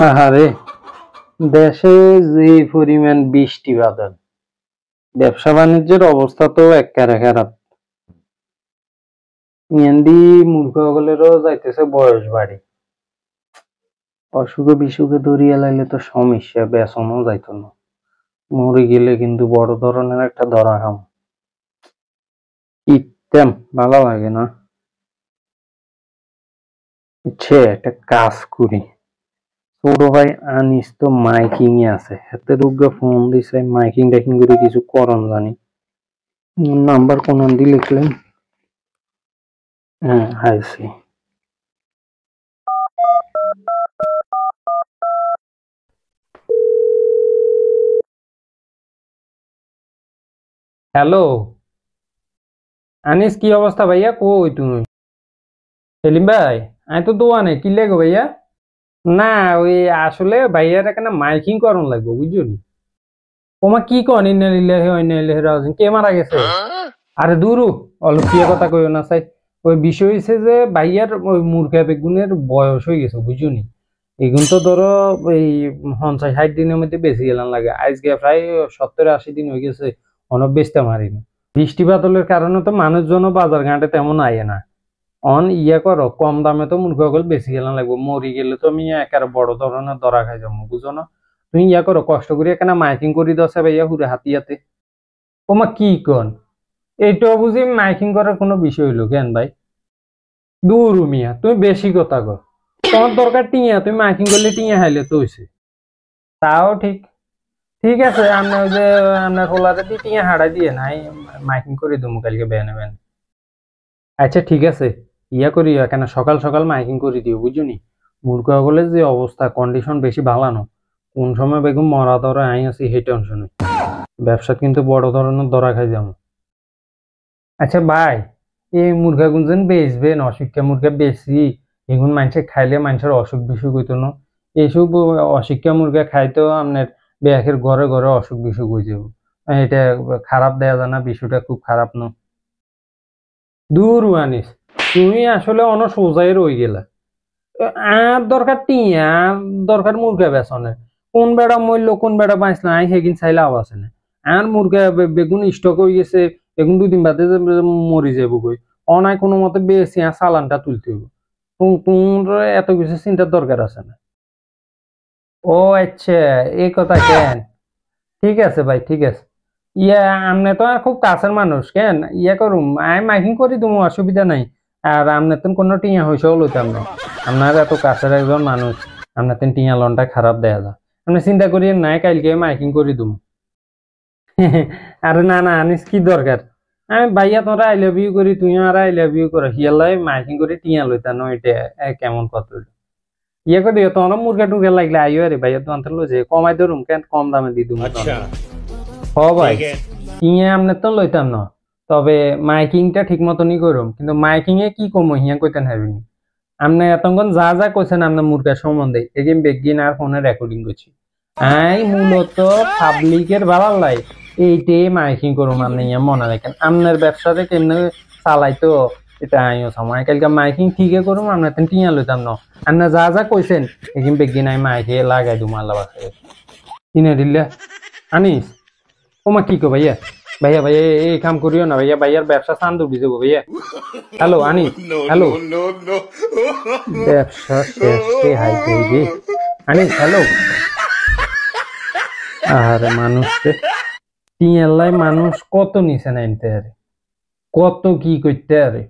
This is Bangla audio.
আহারে, দেশে যে পরিমাণ বৃষ্টি বাদল, ব্যবসা বাণিজ্যের অবস্থা তো এক্কারে খারাপ। ইয়ান্দি মূর্খ সকলেরও যাইতেছে বয়স বাড়ি, অসুখে বিসুখে ধরিয়া লাইলে তো সমস্যা, বেচনও যাইত না। মরে গেলে কিন্তু বড় ধরনের একটা ধরা খাম। ইত্যাম ভালো লাগে না। একটা কাজ করি, ছোট ভাই আনিস তো মাইকিং এ আছে, হাতে রোগা ফোন দিছে, মাইকিং টাইকিং করে কিছু করন জানি। নাম্বার কোন দি লিখলেন? হ্যাঁ, আইসি। হ্যালো আনিস, কি অবস্থা ভাইয়া? কই তুমি? সেলিম ভাই, আমি তো দোয়ানে, কি লেগো ভাইয়া? না, ওই আসলে ভাইয়ার এখানে মাইকিং করন লাগবে, বুঝছো নি? ওমা কি কন, ইন্না লিল্লাহি ওয়া ইন্না ইলাইহি রাজিউন, কে মারা গেছে? আরে দূরু, অল্প কি কথা কইও না চাই। ওই বিষয় হইছে যে ভাইয়ার ওই মূর্খা বেগুনের বয়স হয়ে গেছে, বুঝছো নি? এগুন তো ধরো এই 50-60 দিনের মধ্যে বেশি গেলাম লাগে, আজকে প্রায় 70-80 দিন হয়ে গেছে, অনেক বেচতে মারিনি। বৃষ্টি বাদলের কারণে তো মানুষজন বাজার ঘাটে তেমন আয়ে না। অন ইয়া করো, কম দামে তো মূর্খ গেল বেশি গেলাম লাগবো, মরি গেলে তো আমি একেবারে বড় ধরনের ধরা খাই যাবো, বুঝো না? তুমি ইয়া করো, কষ্ট করে এখানে মাইকিং করি দছে ভাইয়া হুরে হাতিয়াতে। ওমা কি কন, এইটাও বুঝি মাইকিং করার কোনো বিষয় হইলো কেন ভাই? দূর মিয়া, তুমি বেশি কথা কর। তোমার দরকার টিয়া, তুমি মাইকিং করলে টিয়া হাইলে তো হইছে। তাও ঠিক। ঠিক আছে, আমরা ওই যে আমরা হোলারে দিয়ে টিয়া হারাই দিয়ে নাই, মাইকিং করে দেবো কালকে বেয়া নেবেন। আচ্ছা ঠিক আছে, ইয়া করি এখানে সকাল সকাল মাইকিং করে দিও, বুঝছো নি? মূর্খ হলে যে অবস্থা, কন্ডিশন বেশি ভালো না। কোন সময় বেগম মরা ধরা আই আছি সেই টেনশনে। ব্যবসা কিন্তু বড় ধরনের ধরা খাই যাবো। আচ্ছা ভাই, এই মুরগা গুঞ্জন বেচবেন, অশিক্ষা মুরগা বেশি, এগুন মানুষে খাইলে মানুষের অসুখ বিসুখ হইতো না। এইসব অশিক্ষা মুরগা খাইতেও আপনার ব্যাকের ঘরে ঘরে অসুখ বিসুখ হয়ে যাব। এটা খারাপ দেয়া যায় না, বিষয়টা খুব খারাপ না। দূর আনিস, তুমি আসলে অন সোজাই রয়ে গেলা। আর দরকার টিয়া, আর দরকার মুরগা বেচনের। কোন বেড়া মরল, কোন বেড়া বাঁচল, আই সেদিন চাইলে আওয়াজ আছে না। আর মুরগা বেগুন স্টক হয়ে গেছে, বেগুন 2 দিন বাদে মরি যাবো কই। অনায় কোনো মতে বেশি আর চালানটা তুলতে হইব। তোমার এত কিছু চিন্তার দরকার আছে না। ও আচ্ছা, এই কথা কেন? ঠিক আছে ভাই, ঠিক আছে। ইয়া, আমনে তো আর খুব কাছের মানুষ কেন, ইয়া করুম আমি মাইকিং করি, তুমি অসুবিধা নাই। আর আমনে তো কোনো টিয়া হইসেও লইতাম না। আপনার এত কাছের একজন মানুষ, আপনার তো টিয়া লনটা খারাপ দেয়া যায়। আপনি চিন্তা করিয়েন নাই, কালকে মাইকিং করি তুমি। আরে না না আনিস, কি দরকার? আমি ভাইয়া তোরা আই লাভ ইউ করি, তুই আর আই লাভ ইউ করো, হিয়ালাই মাইকিং করে টিয়া লইতাম না, এটা কেমন কথা হইলো? ইয়ে করি তোমার মুরগা টুরগা লাগলে আইও, আরে ভাইয়া তো আনতে লো যে কমাই ধরুম কেন, কম দামে দি তুমি। হ ভাই, ইয়ে আমনে তো লইতাম না। তবে মাইকিংটা ঠিক মতনই করুম, কিন্তু মাইকিং এ কি কম হিয়া কইতেন হাবিনি। আমনে এতক্ষণ যা যা কইছেন আপনার মুরগা সম্বন্ধে, এগিন বেগিন আর ফোনে রেকর্ডিং করছি। আই মূলত পাবলিকের ভালো লাই এইটাই মাইকিং করুম, আপনি ইয়া মনে রাখেন। আপনার ব্যবসাটা কেমনে চালাইতো এটা আইও সময়, কালকে মাইকিং ঠিকই করুম, আপনার টিয়া লইতাম না। আপনি যা যা কইছেন এগিন বেগিন আই মাইকে লাগাই দিম আল্লাহ বাসায়। কিনে দিলে আনিস, ওমা কি কো ভাইয়া? ভাইয়া ভাইয়া এই কাম করিও না ভাইয়া, ভাইয়ার ব্যবসা চান ডুবি যাবো ভাইয়া। Hello Anis, hello. ব্যবসা শেষে হাই যাইবে আনিস, হ্যালো। আর মানুষ টিয়াল্লাই মানুষ কত নিচে নাইতে আরে, কত কি করতে আরে।